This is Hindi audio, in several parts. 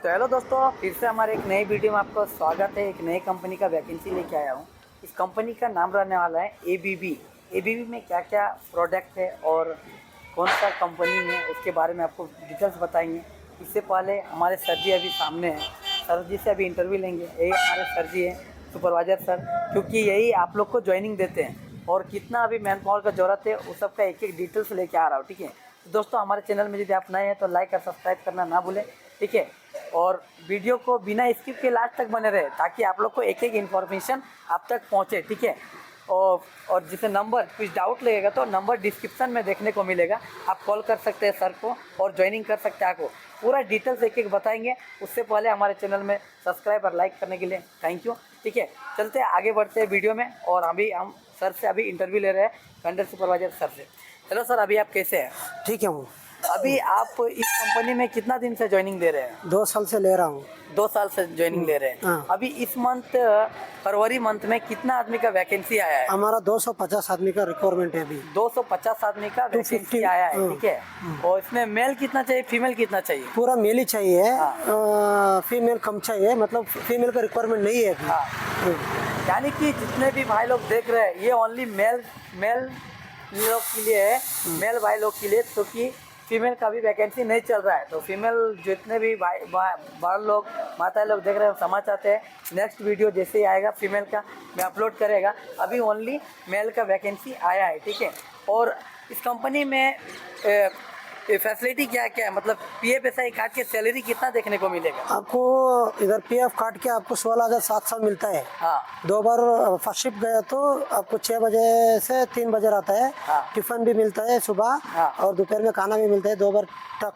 तो हेलो दोस्तों, फिर से हमारे एक नई वीडियो में आपका स्वागत है। एक नई कंपनी का वैकेंसी लेके आया हूँ। इस कंपनी का नाम रहने वाला है एबीबी। एबीबी में क्या क्या प्रोडक्ट है और कौन सा कंपनी है उसके बारे में आपको डिटेल्स बताएंगे। इससे पहले हमारे सर जी अभी सामने हैं, सर जी से अभी इंटरव्यू लेंगे। यही हमारे सर जी हैं, सुपरवाइजर सर, क्योंकि यही आप लोग को ज्वाइनिंग देते हैं और कितना अभी मैन पावर का ज़रूरत है उस सब का एक एक डिटेल्स लेके आ रहा हूँ। ठीक है तो दोस्तों, हमारे चैनल में यदि आप नए हैं तो लाइक और सब्सक्राइब करना ना भूलें। ठीक है, और वीडियो को बिना स्किप के लास्ट तक बने रहे ताकि आप लोग को एक एक इन्फॉर्मेशन आप तक पहुंचे। ठीक है, और जिसे नंबर कुछ डाउट लगेगा तो नंबर डिस्क्रिप्शन में देखने को मिलेगा, आप कॉल कर सकते हैं सर को और ज्वाइनिंग कर सकते हैं। आपको पूरा डिटेल्स एक एक बताएंगे। उससे पहले हमारे चैनल में सब्सक्राइब और लाइक करने के लिए थैंक यू। ठीक है, चलते हैं आगे बढ़ते हैं वीडियो में। और अभी हम सर से अभी इंटरव्यू ले रहे हैं, अंडर सुपरवाइजर सर से। हेलो सर, अभी आप कैसे हैं? ठीक है हूँ। अभी आप इस कंपनी में कितना दिन से ज्वाइनिंग दे रहे हैं? 2 साल से ले रहा हूँ। 2 साल से ज्वाइनिंग ले रहे हैं। हाँ। अभी इस मंथ फरवरी मंथ में कितना आदमी का वैकेंसी आया है? हमारा 250 आदमी का रिक्वायरमेंट है अभी। 250 आदमी का वैकेंसी आया है। ठीक है, और इसमें मेल कितना चाहिए, फीमेल कितना चाहिए? पूरा मेल ही चाहिए। हाँ। फीमेल कम चाहिए, मतलब फीमेल का रिक्वायरमेंट नहीं है अभी। हाँ। यानी कि जितने भी भाई लोग देख रहे हैं ये ओनली मेल लोग के लिए है, मेल भाई लोग के लिए, क्योंकि फीमेल का भी वैकेंसी नहीं चल रहा है। तो फीमेल जितने भी भाई बाल लोग माता लोग देख रहे हैं, समझ चाहते हैं, नेक्स्ट वीडियो जैसे ही आएगा फीमेल का मैं अपलोड करेगा। अभी ओनली मेल का वैकेंसी आया है। ठीक है, और इस कंपनी में फैसिलिटी क्या क्या है, मतलब पीएफ एसआई काट के सैलरी कितना देखने को मिलेगा? आपको इधर पीएफ काट के आपको 16,700 मिलता है। हाँ। 2 बार फर्स्ट शिफ्ट गया तो आपको 6 बजे से 3 बजे रहता है। हाँ। टिफिन भी मिलता है सुबह। हाँ। और दोपहर में खाना भी मिलता है। 2 बार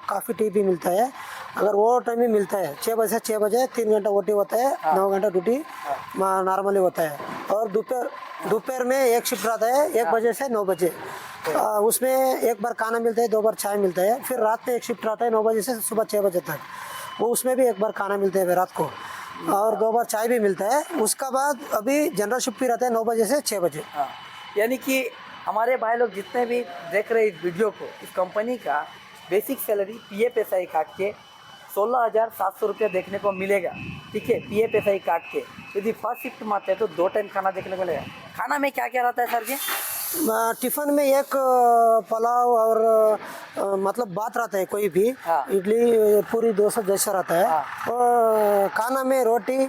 काफ़ी टी भी मिलता है। अगर वो टाइम भी मिलता है 6 बजे से 6 बजे, 3 घंटा ओटी होता है। हाँ। 9 घंटा ड्यूटी नॉर्मली होता है। और दोपहर में एक शिफ्ट रहता है 1 बजे से 9 बजे। उसमें 1 बार खाना मिलता है, 2 बार चाय मिलता है। फिर रात में एक शिफ्ट रहता है 9 बजे से सुबह 6 बजे तक। वो उसमें भी 1 बार खाना मिलता है रात को, और 2 बार चाय भी मिलता है। उसका बाद अभी जनरल शिफ्ट भी रहता है 9 बजे से 6 बजे। हाँ। यानी कि हमारे भाई लोग जितने भी देख रहे हैं इस वीडियो को, इस कंपनी का बेसिक सैलरी पीएफ एसआई काट के 16,700 रुपये देखने को मिलेगा। ठीक है, पीएफ एसआई काट के यदि फर्स्ट शिफ्ट में आते हैं तो 2 टाइम खाना देखने को मिलेगा। खाना में क्या क्या रहता है सर जी? टिफिन में एक पुलाव और मतलब बात रहता है कोई भी। हाँ। इडली पूरी डोसा जैसा रहता है। हाँ। और खाना में रोटी,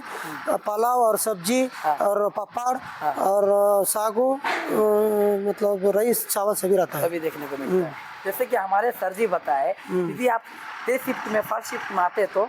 पुलाव और सब्जी। हाँ। और पापड़। और सागू, मतलब राइस चावल सभी रहता है। सभी देखने को मिलता है। जैसे कि हमारे सर जी बताए, यदि आप डे शिफ्ट में फर्स्ट शिफ्ट में आते तो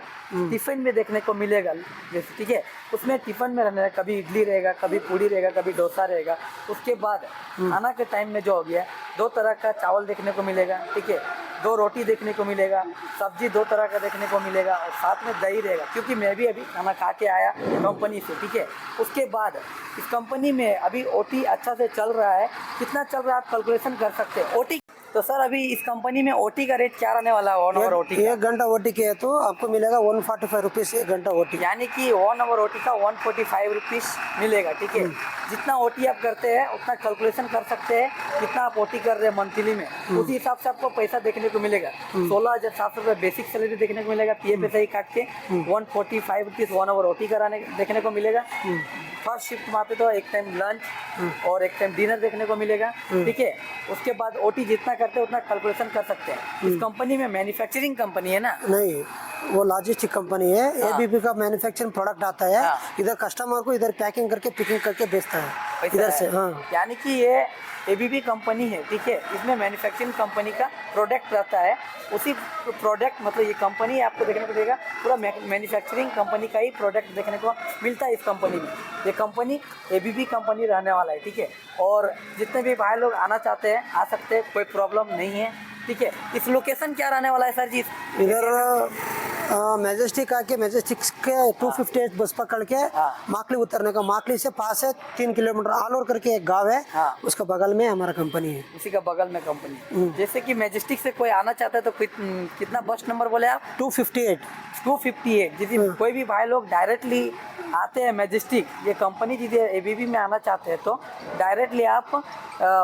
टिफिन में देखने को मिलेगा। जैसे ठीक है, उसमें टिफिन में रहने कभी इडली रहेगा, कभी पूड़ी रहेगा, कभी डोसा रहेगा। उसके बाद खाना के टाइम में जो हो गया 2 तरह का चावल देखने को मिलेगा। ठीक है, 2 रोटी देखने को मिलेगा, सब्जी 2 तरह का देखने को मिलेगा, और साथ में दही रहेगा, क्योंकि मैं भी अभी खाना खा के आया कंपनी से। ठीक है, उसके बाद इस कंपनी में अभी ओटी अच्छा से चल रहा है। कितना चल रहा है आप कैलकुलेशन कर सकते हैं ओटी। तो सर अभी इस कंपनी में ओटी का रेट क्या रहने वाला है? 1 आवर ओटी का? 1 घंटा ओटी के है तो आपको मिलेगा 145 रुपीज़ 1 घंटा ओटी। यानी कि 1 आवर ओटी का 145 रुपीज़ मिलेगा। ठीक है, जितना ओटी आप करते हैं उतना कैलकुलेशन कर सकते हैं कितना आप ओटी कर रहे हैं मंथली में, उसी हिसाब से आपको पैसा देखने को मिलेगा। 16,700 रुपये बेसिक सैलरी देखने को मिलेगा, पीएफ एसआई काट के 145 रुपीज़ 1 आवर ओटी कराने देखने को मिलेगा। फर्स्ट शिफ्ट में आते तो एक टाइम लंच और एक टाइम डिनर देखने को मिलेगा। ठीक है, उसके बाद ओटी जितना करते हैं उतना कैलकुलेशन कर सकते हैं। इस कंपनी में मैन्युफैक्चरिंग कंपनी है ना? नहीं, वो लॉजिस्टिक कंपनी है। एबीबी का मैन्युफैक्चरिंग प्रोडक्ट आता है। हाँ। इधर कस्टमर को इधर पैकिंग करके पिकिंग करके बेचता है ऐसा इधर है। से। हाँ। यानी कि ये एबीबी कंपनी है। ठीक है, इसमें मैन्युफैक्चरिंग कंपनी का प्रोडक्ट रहता है। उसी प्रोडक्ट मतलब ये कंपनी आपको देखने को देगा, पूरा मैन्युफैक्चरिंग कंपनी का ही प्रोडक्ट देखने को मिलता है इस कंपनी में। ये कंपनी एबीबी कंपनी रहने वाला है। ठीक है, और जितने भी भाई लोग आना चाहते हैं आ सकते हैं, कोई प्रॉब्लम नहीं है। ठीक है, इस लोकेशन क्या रहने वाला है सर जी? इधर मैजेस्टिक आके मैजेस्टिक के 258 बस पकड़ के माकली उतरने का। माकली से पास है 3 किलोमीटर आलोर करके एक गांव है। हाँ। उसका बगल में हमारा कंपनी है। उसी का बगल में कंपनी। जैसे कि मैजेस्टिक से कोई आना चाहता है तो कितना बस नंबर बोले आप? 258। 258। यदि कोई भी भाई लोग डायरेक्टली आते हैं मैजेस्टिक, ये कंपनी यदि एबीबी में आना चाहते हैं तो डायरेक्टली आप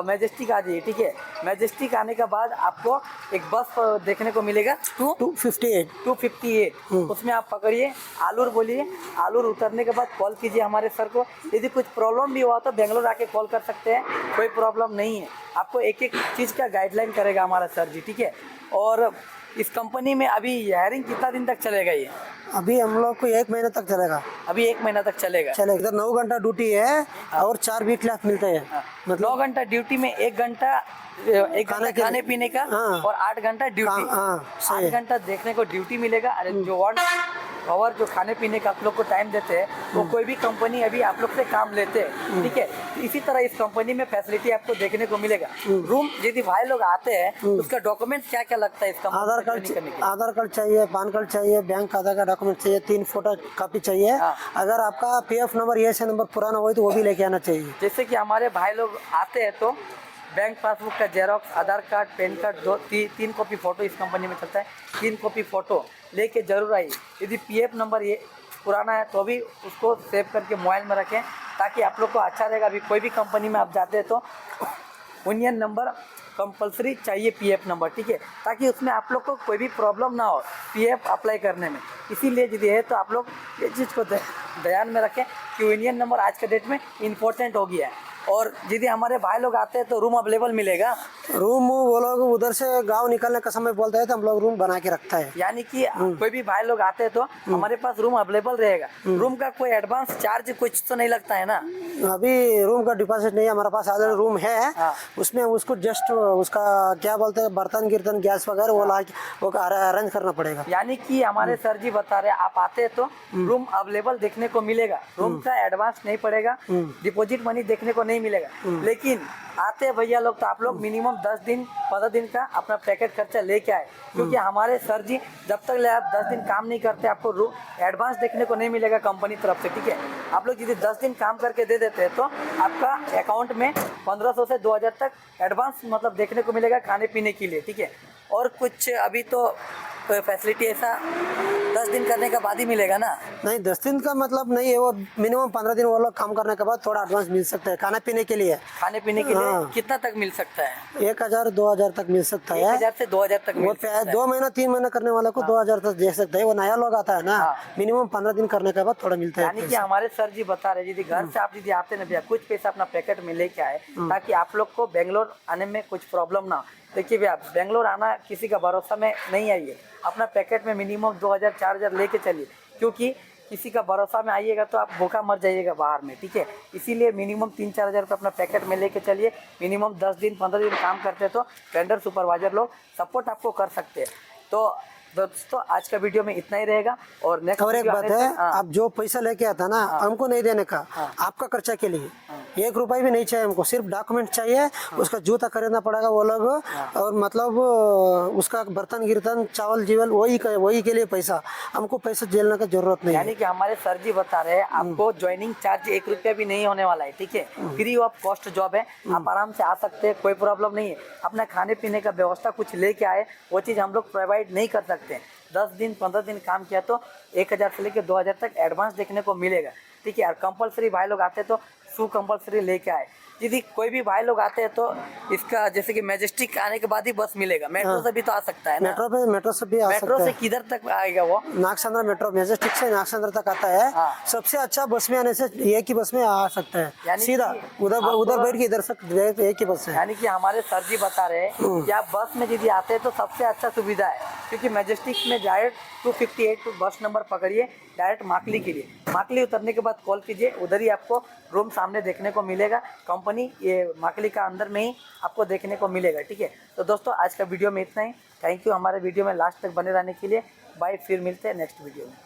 मैजेस्टिक आ जाइए। ठीक है, मैजेस्टिक आने के बाद आपको आपको एक बस देखने को मिलेगा 258। 258, उसमें आप पकड़िए, आलूर बोलिए, आलूर उतरने के बाद कॉल कीजिए हमारे सर को। यदि कुछ प्रॉब्लम भी हुआ तो बेंगलोर आके कॉल कर सकते हैं, कोई प्रॉब्लम नहीं है। आपको एक एक चीज़ का गाइडलाइन करेगा हमारा सर जी, ठीक है। और इस कंपनी में अभी हायरिंग कितना दिन तक चलेगा ये? अभी हम लोग को 1 महीने तक चलेगा। अभी 1 महीना तक चलेगा। इधर 9 घंटा ड्यूटी है और 4 वीक ऑफ मिलते हैं। 9 घंटा ड्यूटी में 1 घंटा खाने पीने का, हाँ। और 8 घंटा ड्यूटी। सही 8 है। घंटा देखने को ड्यूटी मिलेगा। अरे जो 1 आवर जो खाने पीने का आप लोग को टाइम देते हैं, वो कोई भी कंपनी अभी आप लोग से काम लेते हैं, ठीक है। इसी तरह इस कंपनी में फैसिलिटी आपको देखने को मिलेगा। रूम यदि भाई लोग आते हैं तो उसका डॉक्यूमेंट क्या क्या लगता है इस कंपनी आधार में कार्ड joining करने के लिए? आधार कार्ड चाहिए, पैन कार्ड चाहिए, बैंक खाता का डॉक्यूमेंट चाहिए, 3 फोटो कॉपी चाहिए। हाँ। अगर आपका पीएफ नंबर, ईएसआई नंबर पुराना हो तो वो भी लेके आना चाहिए। जैसे कि हमारे भाई लोग आते हैं तो बैंक पासबुक का xerox, Aadhaar card, PAN card, 3 copy photo इस कंपनी में चलता है, 3 कॉपी फ़ोटो लेके जरूर आइए। यदि पीएफ नंबर ये पुराना है तो भी उसको सेव करके मोबाइल में रखें, ताकि आप लोग को अच्छा रहेगा। अभी कोई भी कंपनी में आप जाते हैं तो यूनियन नंबर कंपलसरी चाहिए, पीएफ नंबर, ठीक है, ताकि उसमें आप लोग को कोई भी प्रॉब्लम ना हो पीएफ अप्लाई करने में। इसीलिए यदि है तो आप लोग ये चीज़ को ध्यान में रखें कि यूनियन नंबर आज के डेट में इम्पोर्टेंट हो गया है। और यदि हमारे भाई लोग आते हैं तो रूम अवेलेबल मिलेगा। रूम वो लोग उधर से गांव निकलने का समय बोलते हैं तो हम लोग रूम बना के रखता है। यानी कि कोई भी भाई लोग आते हैं तो हमारे पास रूम अवेलेबल रहेगा। रूम का कोई एडवांस चार्ज कुछ तो नहीं लगता है ना? अभी रूम का डिपॉजिट नहीं है हमारे पास, ऑलरेडी रूम है। हाँ। उसमें उसको जस्ट उसका क्या बोलते हैं, बर्तन गिर्तन गैस वगैरह वो ला वो अरेंज करना पड़ेगा। यानी कि हमारे सर जी बता रहे हैं, आप आते हैं तो रूम अवेलेबल देखने को मिलेगा। रूम का एडवांस नहीं पड़ेगा, डिपॉजिट मनी देखने को नहीं मिलेगा। लेकिन आते हैं भैया लोग तो आप लोग मिनिमम 10 दिन 15 दिन का अपना पैकेट खर्चा लेके आए, क्योंकि हमारे सर जी जब तक ले आप 10 दिन काम नहीं करते आपको एडवांस देखने को नहीं मिलेगा कंपनी तरफ से, ठीक है। आप लोग यदि 10 दिन काम करके दे देते हैं तो आपका अकाउंट में 1500 से 2000 तक एडवांस मतलब देखने को मिलेगा खाने पीने के लिए, ठीक है। और कुछ अभी तो फैसिलिटी ऐसा 10 दिन करने के बाद ही मिलेगा ना? नहीं, 10 दिन का मतलब नहीं है, वो मिनिमम 15 दिन वो लोग काम करने के बाद थोड़ा एडवांस मिल सकता है खाने पीने के लिए। खाने पीने के लिए हाँ। कितना तक मिल सकता है? 1000-2000 तक मिल सकता है। 1000 से 2000 तक मिल सकता है। 2 महीना 3 महीना करने वाले को 2000 तक दे सकता है। वो नया लोग आता है ना, हाँ। मिनिमम 15 दिन करने के बाद थोड़ा मिलता है। यानी कि हमारे सर जी बता रहे यदि घर से आप यदि आते ना भैया, कुछ पैसा अपना पैकेट में लेके आए, ताकि आप लोग को बेंगलोर आने में कुछ प्रॉब्लम ना हो। देखिए भैया, बेंगलोर आना किसी का भरोसा में नहीं आइए, अपना पैकेट में मिनिमम 2000-4000 लेके चलिए, क्योंकि किसी का भरोसा में आइएगा तो आप भूखा मर जाइएगा बाहर में, ठीक है। इसीलिए मिनिमम 3-4 हज़ार अपना पैकेट में लेके चलिए। मिनिमम 10 दिन 15 दिन काम करते तो वेंडर सुपरवाइजर लोग सपोर्ट आपको कर सकते हैं। तो दोस्तों आज का वीडियो में इतना ही रहेगा। और नेक्स्ट और एक बात है, आप जो पैसा लेके आता ना, हमको नहीं देने का, आपका खर्चा के लिए 1 रुपये भी नहीं चाहिए हमको, सिर्फ डॉक्यूमेंट चाहिए। उसका जूता खरीदना पड़ेगा वो लोग, और मतलब उसका बर्तन गिर्तन चावल जीवल वही के लिए पैसा, हमको पैसा झेलने का जरूरत नहीं है। यानी कि हमारे सर जी बता रहे हैं आपको ज्वाइनिंग चार्ज 1 रुपया भी नहीं होने वाला है, ठीक है। फ्री ऑफ कॉस्ट जॉब है, आप आराम से आ सकते हैं, कोई प्रॉब्लम नहीं है। अपना खाने पीने का व्यवस्था कुछ लेके आए, वो चीज़ हम लोग प्रोवाइड नहीं कर सकते। 10 दिन 15 दिन काम किया तो 1000 से लेकर 2000 तक एडवांस देखने को मिलेगा, ठीक है। और कंपलसरी भाई लोग आते तो शू कंपलसरी लेके आए। यदि कोई भी भाई लोग आते हैं तो इसका जैसे कि मैजेस्टिक आने के बाद ही बस मिलेगा, मेट्रो से भी तो आ सकता है ना? मेट्रो से भी आ सकता है। मेट्रो से किधर तक आएगा वो? नागचंद्र मेट्रो, मैजेस्टिक से नागचंद्र तक आता है। हाँ। सबसे अच्छा बस में आने से एक ही बस में आ सकता है, यानी सीधा कि उधर बैठ के इधर से एक ही बस है। यानी कि हमारे सर जी बता रहे हैं कि आप बस में यदि आते हैं तो सबसे अच्छा सुविधा है, क्योंकि मैजेस्टिक में डायरेक्ट 258 बस नंबर पकड़िए डायरेक्ट माकली के लिए। माकली उतरने के बाद कॉल कीजिए, उधर ही आपको रूम सामने देखने को मिलेगा। कंपनी ये माकली का अंदर में ही आपको देखने को मिलेगा, ठीक है। तो दोस्तों आज का वीडियो में इतना ही। थैंक यू हमारे वीडियो में लास्ट तक बने रहने के लिए। बाय, फिर मिलते हैं नेक्स्ट वीडियो में।